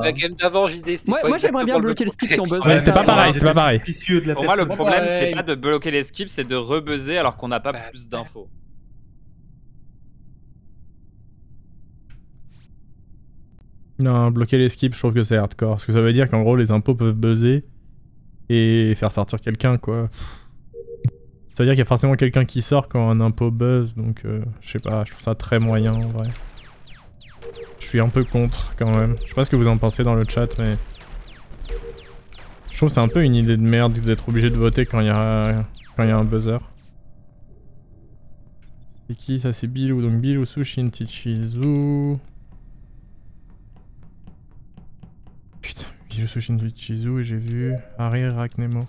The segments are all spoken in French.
La game d'avant, JD, c'était pas Moi j'aimerais bien exactement bloquer le skip si on buzz. Ouais, c'était pas pareil, c'était pas pareil. Pour moi, le problème, c'est pas de bloquer les skips, c'est de rebuzzer alors qu'on n'a pas plus d'infos. Non, bloquer les skips, je trouve que c'est hardcore. Parce que ça veut dire qu'en gros, les impôts peuvent buzzer et faire sortir quelqu'un, quoi. Ça veut dire qu'il y a forcément quelqu'un qui sort quand un impôt buzz, donc je sais pas, je trouve ça très moyen en vrai. Je suis un peu contre quand même. Je sais pas ce que vous en pensez dans le chat, mais... Je trouve que c'est un peu une idée de merde d'être obligé de voter quand il y a un buzzer. C'est qui ça? C'est Bilou, donc Bilou, Sushin, Tichizu... Putain, Bilou, Sushin, Tichizu et j'ai vu Harry, Raknemo.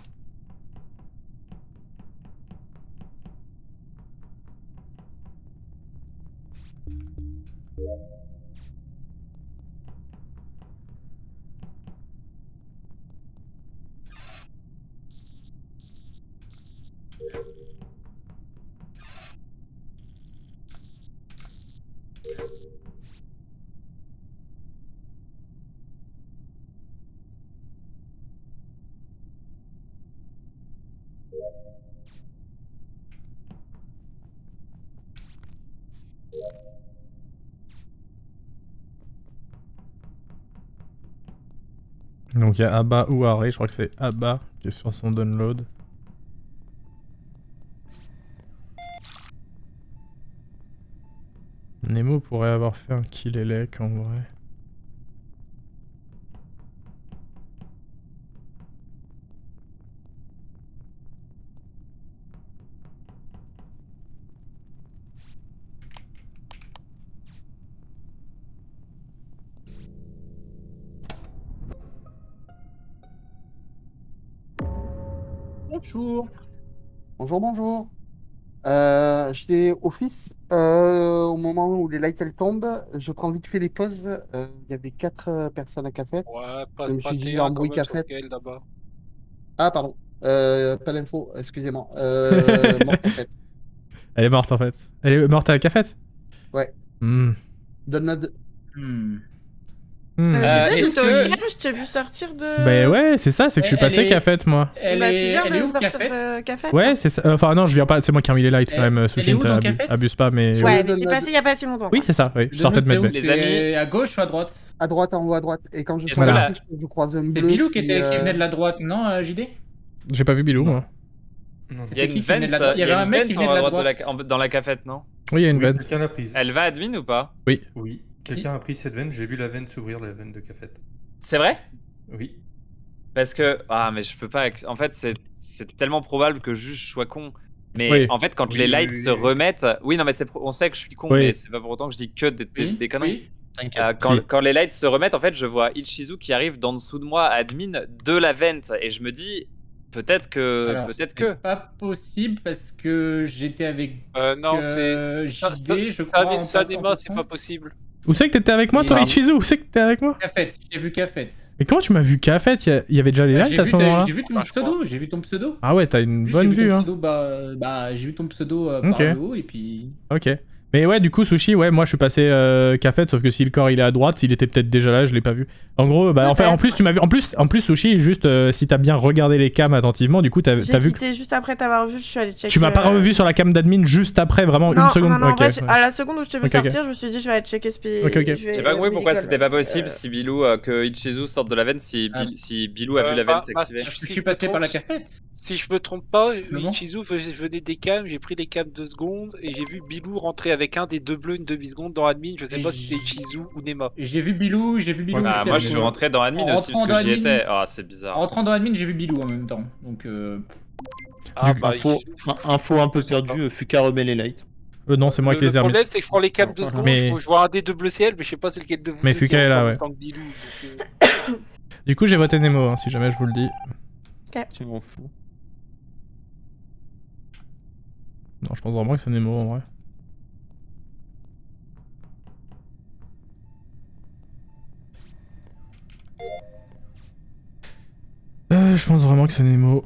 Donc il y a Abba ou Harry, je crois que c'est Abba qui est sur son download. Nemo pourrait avoir fait un kill Elec en vrai. Bonjour. Bonjour, bonjour. J'étais office au moment où les lights elles tombent. Je prends vite fait les pauses. Il y avait 4 personnes à café. Ouais, pas Je me suis dit T1 embrouille quand même sur café. Gaël là-bas. Ah, pardon. Pas l'info, excusez-moi. Mort café. Elle est morte en fait. Elle est morte à la cafette? Ouais. Download. J'étais au cam, je t'ai vu sortir de... Bah ouais, c'est ça, c'est que je suis passé cafette moi. Elle est où, cafette? Ouais, c'est ça. Enfin non, je viens pas, c'est moi qui ai remis les lights quand même. Sushin, abuse pas, mais... Ouais, mais t'es passé il y a pas si longtemps. Oui, c'est ça, oui. Je sortais de mettre Les amis, à gauche ou à droite? À droite, en haut à droite. Et quand je sors là, je croise un bleu. C'est Bilou qui venait de la droite, non, JD? J'ai pas vu Bilou, moi. Il y a une vente, il y avait un mec qui venait de la droite dans la cafette, non? Oui, il y a une vente. Quelqu'un l'a prise. Elle va admin ou pas? Oui. Oui. Quelqu'un a pris cette veine, j'ai vu la veine s'ouvrir, la veine de cafette. C'est vrai? Oui. Parce que... Ah, mais je peux pas... En fait, c'est tellement probable que juste je sois con. Mais oui. en fait, quand les lights se remettent... Oui, non, mais on sait que je suis con, mais c'est pas pour autant que je dis que des conneries. Quand les lights se remettent, en fait, je vois Ichizu qui arrive d'en dessous de moi, admin, de la vente. Et je me dis... Peut-être que... Alors, c'est pas possible parce que j'étais avec... non, c'est... JD, je crois... Ça débat, c'est pas possible. Où c'est que t'étais avec moi, toi, Ichizu? Où c'est que t'étais avec moi? Cafette, j'ai vu Cafette. Mais comment tu m'as vu Cafette? Il y avait déjà les lights à ce moment-là? J'ai vu ton pseudo, Ah ouais, t'as une bonne vue, hein. J'ai vu ton pseudo par le haut et puis... Ok. Mais ouais, du coup, Sushi, ouais, moi je suis passé Cafette, sauf que si le corps il est à droite, il était peut-être déjà là, je l'ai pas vu. En gros, bah en plus tu m'as vu. En plus, Sushi, juste si t'as bien regardé les cams attentivement, du coup t'as vu. J'ai quitté juste après t'avoir vu, je suis allé checker. Tu m'as pas revu sur la cam d'admin juste après, vraiment une seconde? Non, en fait, à la seconde où je t'ai vu sortir, je me suis dit je vais aller checker ce pays. J'ai pas compris pourquoi c'était pas possible si Bilou, que Ichizu sorte de la veine, si Bilou a vu la veine s'activer. Je suis passé par la cafette. Si je me trompe pas, Ichizu venait des cams, j'ai pris les cams 2 secondes et j'ai vu Bilou rentrer avec un des deux bleus une demi-seconde dans admin, je sais pas si c'est Ichizu ou Nema. J'ai vu Bilou, Ah, moi je suis rentré dans admin aussi parce que j'y étais. Ah, c'est bizarre. En rentrant dans admin, j'ai vu Bilou en même temps. Donc info un peu perdue, Fuka remet les lights. Non, c'est moi qui les ai remis. Le problème c'est que je prends les cams 2 secondes, je vois un des deux bleus ciel, mais je sais pas c'est lequel de vous. Mais Fuka est là, ouais. Du coup, j'ai voté Nemo, si jamais je vous le dis. Ok. Tu m'en fous. Non, je pense vraiment que c'est Nemo en vrai. Je pense vraiment que c'est Nemo.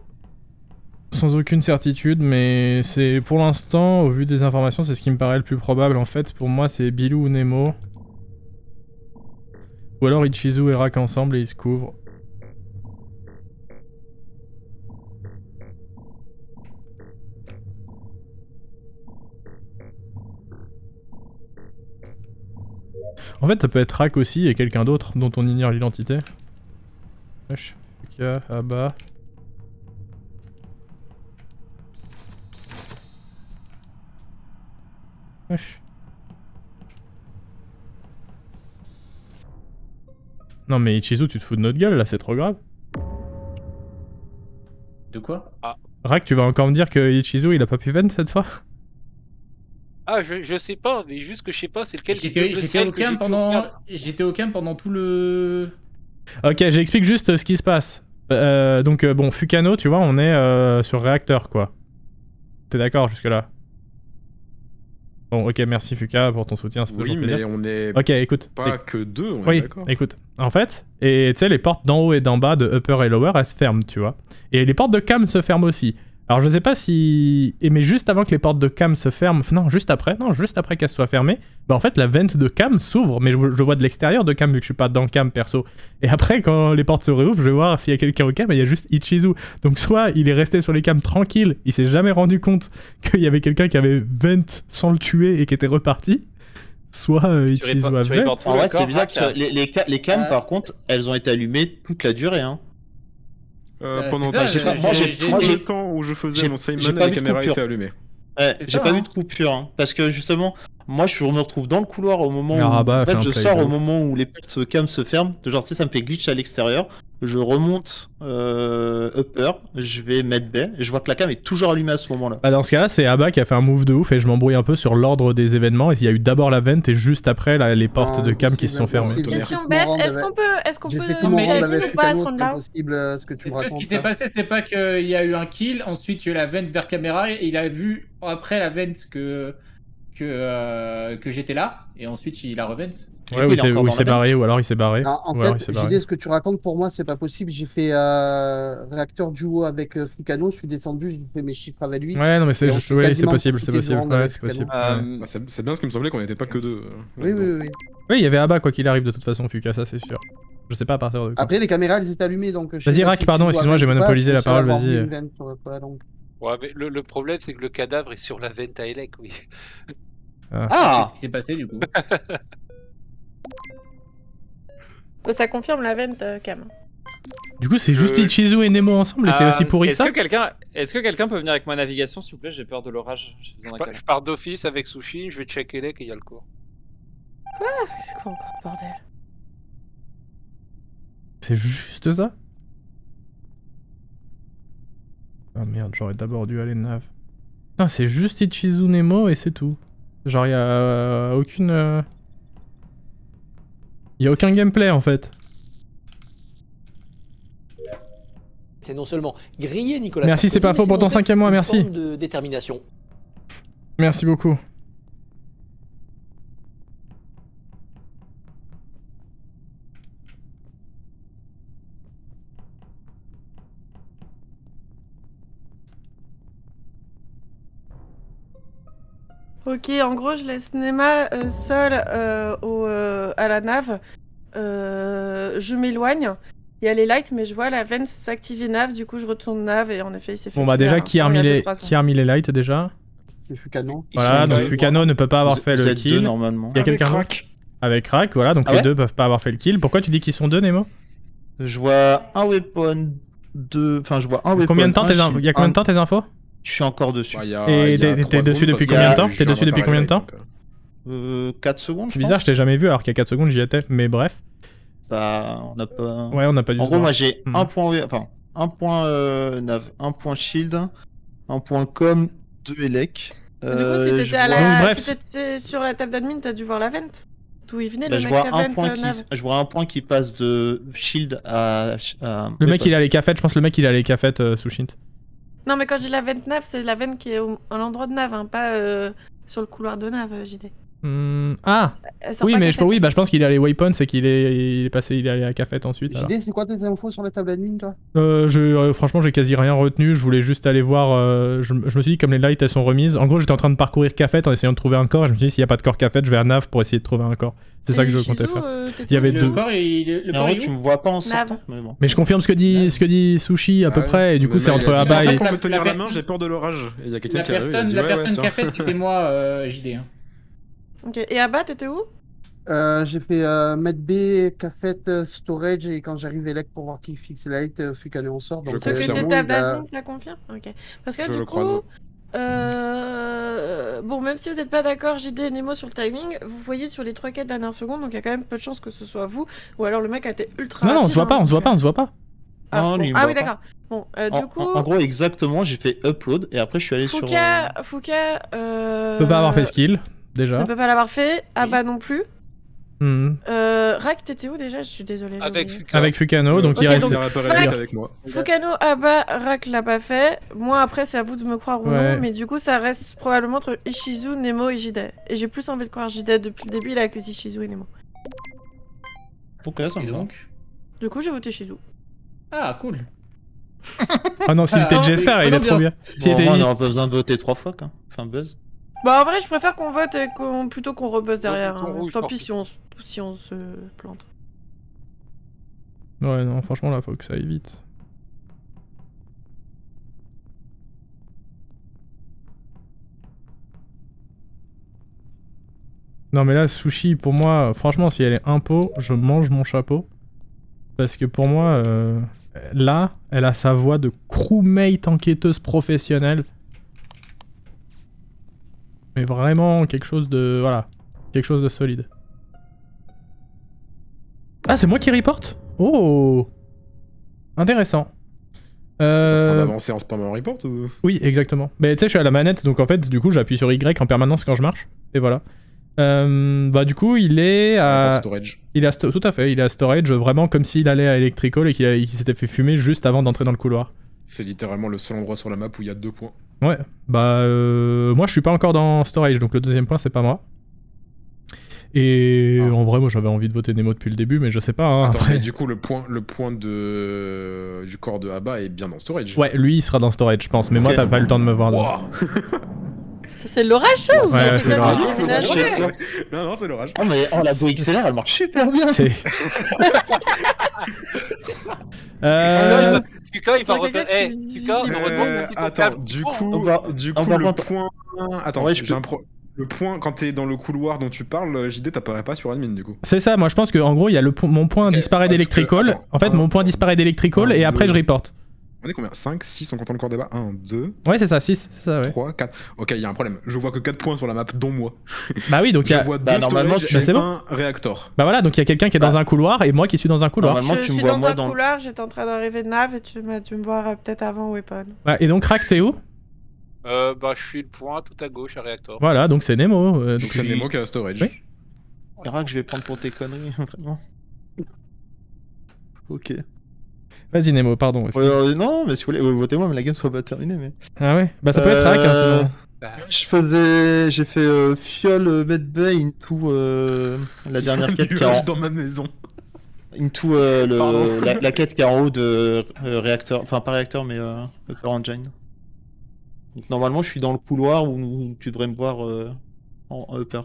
Sans aucune certitude, mais c'est pour l'instant, au vu des informations, c'est ce qui me paraît le plus probable en fait. Pour moi, c'est Bilou ou Nemo. Ou alors Ichizu et Rak ensemble et ils se couvrent. En fait, ça peut être Rak aussi et quelqu'un d'autre dont on ignore l'identité. Wesh, Fuka, Abba. Wesh. Non mais Ichizu, tu te fous de notre gueule là, c'est trop grave. De quoi? Rak, tu vas encore me dire que Ichizu il a pas pu vent cette fois? Ah, je sais pas, mais juste que je sais pas c'est lequel. J'étais au camp pendant tout le... Ok, j'explique juste ce qui se passe. Donc bon, Fukano, tu vois, on est sur réacteur quoi. T'es d'accord jusque là? Bon, ok, merci Fuka pour ton soutien, ça fait toujours plaisir. Oui, mais on est ok, écoute, pas que deux, on est d'accord. Écoute, en fait, et tu sais, les portes d'en haut et d'en bas, de upper et lower, elles se ferment, tu vois. Et les portes de cam se ferment aussi. Alors je sais pas si... mais juste avant que les portes de cam se ferment... Non, juste après qu'elles soient fermées, bah en fait la vente de cam s'ouvre, mais je vois de l'extérieur de cam vu que je suis pas dans cam perso. Et après quand les portes se réouvrent, je vais voir s'il y a quelqu'un au cam et il y a juste Ichizu. Donc soit il est resté sur les cams tranquille, il s'est jamais rendu compte qu'il y avait quelqu'un qui avait vent sans le tuer et qui était reparti. Soit Ichizu a vent. En vrai c'est bizarre que les cams par contre, elles ont été allumées toute la durée hein. Pendant le temps où je faisais mon Simon, la caméra était allumée. Ouais, j'ai pas vu de coupure, hein, parce que justement, moi je me retrouve dans le couloir au moment où en fait, je sors au moment où les portes cam se ferment, genre tu sais ça me fait glitch à l'extérieur, je remonte upper, je vais mettre bay, et je vois que la cam est toujours allumée à ce moment-là. Bah dans ce cas-là, c'est Abba qui a fait un move de ouf et je m'embrouille un peu sur l'ordre des événements. Il y a eu d'abord la vente et juste après les portes de cam qui se sont fermées. Question bête, est-ce qu'on peut ou pas se rendre là? Ce que tu me racontes. Ce qui s'est passé, c'est pas qu'il y a eu un kill, ensuite il y a eu la vente vers caméra et il a vu après la vente que j'étais là et ensuite il a revent. Ouais, ou il s'est barré, ou alors il s'est barré. Non, en fait, ce que tu racontes pour moi, c'est pas possible. J'ai fait réacteur duo avec Fukano, je suis descendu, j'ai fait mes chiffres avec lui. Ouais, non, mais c'est possible, c'est possible. C'est bien ce qui me semblait qu'on n'était pas que deux. Oui. Oui, il y avait Abba quoi qu'il arrive de toute façon, Fuka, ça c'est sûr. Je sais pas à partir de. Après, les caméras elles étaient allumées donc. Vas-y, Rak, pardon, excuse-moi, j'ai monopolisé la parole, vas-y. Ouais, mais le problème c'est que le cadavre est sur la vente à Elec, oui. Ah, c'est ce qui s'est passé du coup. Ça confirme la vente, Cam. Du coup, c'est juste Ichizu et Nemo ensemble et c'est aussi pourri que ça. Est-ce que quelqu'un peut venir avec ma navigation, s'il vous plaît? J'ai peur de l'orage. Je pars d'office avec Sushi, je vais checker Elec et il y a le cours. Quoi? C'est quoi encore, bordel? C'est juste ça? Ah merde, j'aurais d'abord dû aller nav. Putain, c'est juste Ichizu Nemo et c'est tout. Genre y'a aucune... Y'a aucun gameplay en fait. C'est non seulement griller Nicolas. Merci, c'est pas faux pour ton 5e mois, merci. De détermination. Merci beaucoup. Ok, en gros, je laisse Nema seul à la nave. Je m'éloigne. Il y a les lights, mais je vois la vente s'activer nav. Du coup, je retourne nav et en effet, il s'est fait. Bon, bah, déjà, qui a remis les lights déjà? C'est Fukano. Voilà, donc Fukano ne peut pas avoir fait le kill. Normalement. Il y a quelqu'un avec Rak, voilà, donc les deux peuvent pas avoir fait le kill. Pourquoi tu dis qu'ils sont deux, Nemo? Je vois un weapon, Enfin, je vois un weapon. Combien de temps il y a combien de temps tes infos? Je suis encore dessus. Et t'es dessus depuis combien de temps? T'es dessus depuis combien de temps? 4 secondes. C'est bizarre, je t'ai jamais vu alors qu'il y a 4 secondes j'y étais, mais bref. Ça, on n'a pas. Ouais, on n'a pas du tout. En gros, moi j'ai un point, enfin, un point nav, un point shield, un point com, 2 elec. Du coup, si t'étais sur la table d'admin, t'as dû voir la vente. D'où il venait le mec à vente, je vois un point qui passe de shield à. Le mec il a les cafettes, je pense le mec il a les cafettes sous Shint. Non, mais quand j'ai la vente nav, c'est la vente qui est à l'endroit de nav, hein, pas sur le couloir de nav, JD. Ah oui, mais je pense qu'il est allé Waypoint, c'est qu'il est passé, il est allé à Cafette ensuite. JD, c'est quoi tes infos sur la table admin, toi? Franchement, j'ai quasi rien retenu. Je voulais juste aller voir. Je me suis dit, comme les lights elles sont remises, en gros, j'étais en train de parcourir Cafette en essayant de trouver un corps. Et je me suis dit, s'il n'y a pas de corps Cafette, je vais à Nav pour essayer de trouver un corps. C'est ça que je comptais faire. Il y avait deux. Tu me vois pas en sortant. Mais je confirme ce que dit Sushi à peu près. Et du coup, c'est entre Abba et. Pour me tenir la main, j'ai peur de l'orage. Il y a quelqu'un qui arrive. La personne qui a fait, c'était moi, JD. Ok, et Abba, t'étais où? J'ai fait Med B, Cafette, Storage, et quand j'arrive Elec pour voir qui fixe Light, Fukano en sort. Donc, ça confirme. Ok. Parce que du coup, bon, même si vous n'êtes pas d'accord, JD et Nemo sur le timing, vous voyez sur les 3-4 dernières secondes, donc il y a quand même peu de chances que ce soit vous, ou alors le mec a été ultra. Non, on se voit pas, on se voit pas. Ah oui, d'accord. Bon, du coup. En gros, exactement, j'ai fait upload et après je suis allé sur. Fouca. Peut pas avoir fait skill. Déjà. Ne peut pas l'avoir fait, Abba non plus. Mmh. Rack, t'étais où déjà? Je suis désolée. Avec Fukano, donc il reste avec moi. Fukano, Abba, Rack l'a pas fait. Moi, après, c'est à vous de me croire ou non, mais du coup, ça reste probablement entre Ishizu, Nemo et JD. Et j'ai plus envie de croire JD depuis le début, il a accusé Ishizu et Nemo. Ok, ça me donc. Du coup, j'ai voté Shizu. Ah, cool. Ah non, s'il était Jester, il est trop bien. On n'aura pas besoin de voter 3 fois, quoi. Enfin, buzz. Bah en vrai je préfère qu'on vote et plutôt qu'on rebuzz derrière. Tant pis si on se plante. Ouais non franchement là faut que ça aille vite. Non mais là Sushi pour moi franchement si elle est impo je mange mon chapeau. Parce que pour moi là elle a sa voix de crewmate enquêteuse professionnelle. Mais vraiment quelque chose de... Voilà. Quelque chose de solide. Ah, c'est moi qui reporte? Oh! Intéressant. T'es en train d'avancer en spam en report ou... Oui, exactement. Mais tu sais, je suis à la manette, donc en fait, du coup, j'appuie sur Y en permanence quand je marche. Et voilà. Bah du coup, il est à... Storage. Tout à fait, il est à storage, vraiment comme s'il allait à Electrical et qu'il s'était fait fumer juste avant d'entrer dans le couloir. C'est littéralement le seul endroit sur la map où il y a 2 points. Ouais, bah moi je suis pas encore dans storage, donc le deuxième point c'est pas moi. Et en vrai moi j'avais envie de voter Nemo depuis le début, mais je sais pas. Hein, attends, après... mais du coup le point du corps de Abba est bien dans storage. Ouais, lui il sera dans storage je pense, mais moi t'as pas eu le temps de me voir. Wow. C'est l'orage ça ou ouais, c'est l'orage. Non, c'est l'orage. Oh mais la Go XLR elle marche super bien. C'est... Fuka il va refaire. Fuka attends, du coup le point. Attends, ouais, le point quand t'es dans le couloir dont tu parles, JD t'apparaît pas sur admin du coup. C'est ça, moi je pense que en gros il y a mon point disparaît d'Electrical. En fait mon point disparaît d'Electrical et après je reporte. On est combien? 5, 6 en comptant le corps débat? 1, 2... Ouais c'est ça, 6, c'est ça ouais. 3, 4... Ok, il y a un problème. Je vois que 4 points sur la map, dont moi. Bah oui, donc il y a... Je vois 2 normalement, storage et un réacteur. Bah voilà, donc il y a quelqu'un qui est dans un couloir et moi qui suis dans un couloir. Normalement tu me vois moi dans un couloir, j'étais en train d'arriver de Nav et tu me voir peut-être avant Weapon. Ouais, et donc Rack, t'es où? Bah je suis le point tout à gauche à réacteur. Voilà, donc c'est Nemo. Donc c'est Nemo qui a storage. Oui. Rack, je vais prendre pour tes conneries, vraiment. Ok. Vas-y Nemo, pardon. Non, mais si vous voulez, votez-moi, mais la game sera pas terminée. Mais... Ah ouais? Bah ça peut être Rack, hein, sinon. J'ai fait Fiole Medbay into la dernière quête qui est dans ma maison. Into la quête qui est en haut de réacteur, enfin pas réacteur mais Upper Engine. Donc normalement je suis dans le couloir où tu devrais me voir en Upper.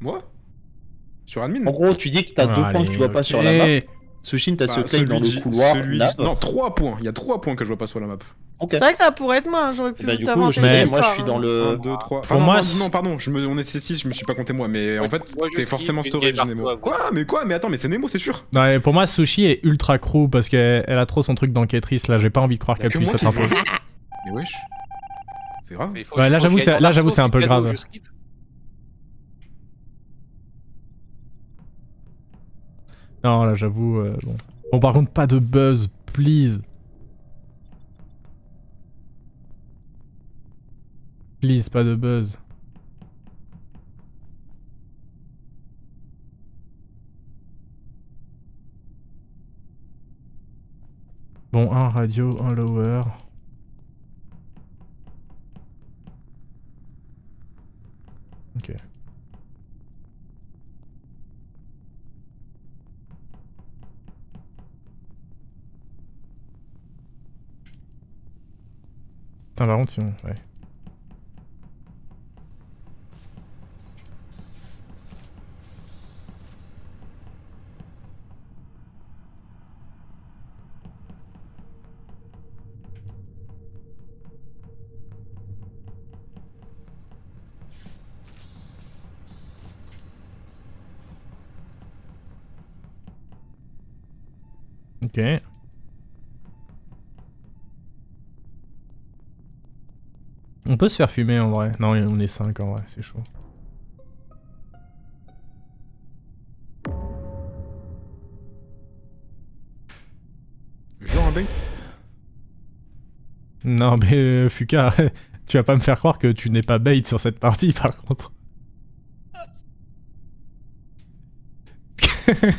Moi? Sur admin? En gros tu dis que t'as 2 points que tu vois pas sur la map. Sushin, t'as sauté dans le couloir. Non, 3 points. Il y a 3 points que je vois pas sur la map. Okay. C'est vrai que ça pourrait être moi, j'aurais pu du coup, moi je suis dans le... 1, 2, 3... Pour moi... Non, pardon, on est C6, je me suis pas compté moi, mais en fait, t'es forcément storage Nemo. Quoi? Mais attends, mais c'est Nemo, c'est sûr. Ouais, pour moi, Sushi est ultra crew parce qu'elle a trop son truc d'enquêtrice, là, j'ai pas envie de croire qu'elle puisse être imposée. Mais wesh. C'est grave. Ouais, là j'avoue c'est un peu grave. Non, là j'avoue... bon. Bon, par contre, pas de buzz, please. Please, pas de buzz. Bon, un radio, un lower. Ah, par contre, sinon, ouais. Ok. On peut se faire fumer en vrai. Non, on est 5 en vrai, c'est chaud. Genre un bait? Non mais Fuka, tu vas pas me faire croire que tu n'es pas bait sur cette partie par contre.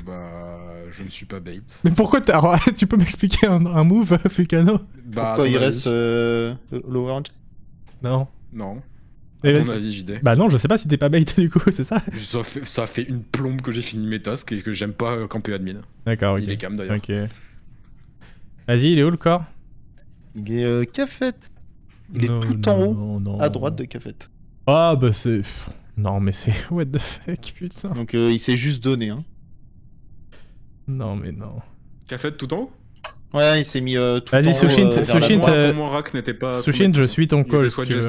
Bah, je ne suis pas bait. Mais pourquoi t'as... Tu peux m'expliquer un move, Fukano? Bah, pourquoi il reste lower range? Non. Non. À ton avis, JD. Bah non, je sais pas si t'es pas bait du coup, c'est ça? Ça fait une plombe que j'ai fini mes tasks et que j'aime pas camper admin. D'accord, ok. Il est cam d'ailleurs. Ok. Vas-y, il est où le corps? Il est cafette. Il est tout en haut, à droite de cafette. Ah bah c'est... Non mais c'est... What the fuck, putain. Donc il s'est juste donné, hein. Non mais non. Cafette tout en haut? Ouais, il s'est mis tout en haut. Vas-y, Sushin, Sushin, je suis ton call. Si tu veux.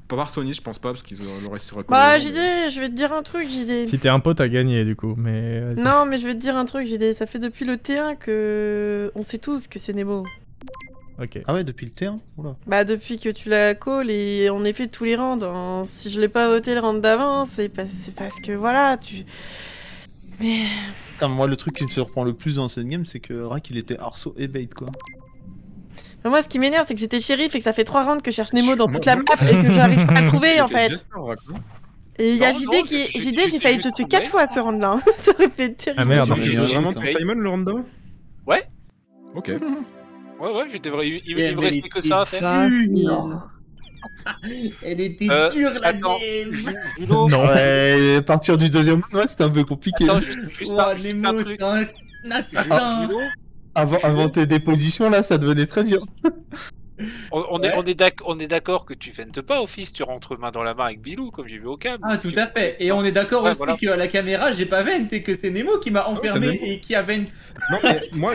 Pas par Sony, je pense pas, parce qu'ils auraient réussi à Bah, JD, je vais te dire un truc, JD. Si t'es un pote, t'as gagné du coup, mais. Non, mais je vais te dire un truc, JD. Ça fait depuis le T1 que. On sait tous que c'est Nemo. Ok. Ah ouais, depuis le T1? Oula. Bah, depuis que tu l'as call et on est fait tous les rounds. Hein. Si je l'ai pas voté le round d'avant, c'est parce que voilà, tu. Mais. Putain, moi, le truc qui me surprend le plus dans cette game, c'est que Rak il était arceau et bait quoi. Mais moi, ce qui m'énerve, c'est que j'étais shérif et que ça fait 3 rounds que je cherche Nemo dans toute la map et que j'arrive pas à trouver en fait. Et il y a JD qui est. JD, j'ai failli te tuer 4 fois ce round là. Ça aurait pu être terrible. Ah merde, j'ai vraiment tué Simon le round d'avant? Ouais. Ok. Ouais, il me restait que ça à faire. Elle était dure la game. Julo. Non. Ouais, à partir du deuxième round, c'était un peu compliqué. Attends, juste un truc. Avant tes dépositions là, ça devenait très dur. On est d'accord que tu fentes pas Office, tu rentres main dans la main avec Bilou, comme j'ai vu au cam. Ah, tout à fait. Et on est d'accord aussi qu'à la caméra, j'ai pas vent et que c'est Nemo qui m'a enfermé et qui a vent. Non, mais moi,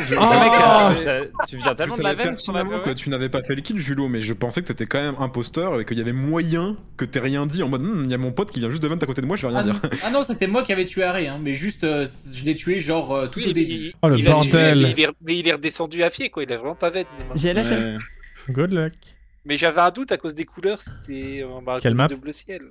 tu viens tellement de la vent sur la que tu n'avais pas fait le kill, Julo, mais je pensais que t'étais quand même imposteur et qu'il y avait moyen que t'aies rien dit en mode il y a mon pote qui vient juste de vent à côté de moi, je vais rien dire. Ah non, c'était moi qui avais tué Harry, hein, mais juste je l'ai tué genre tout au début. Oh le bordel. Mais il est redescendu à pied quoi, il a vraiment pas vent. J'ai lâché. Good luck. Mais j'avais un doute à cause des couleurs, c'était quelle map de bleu ciel.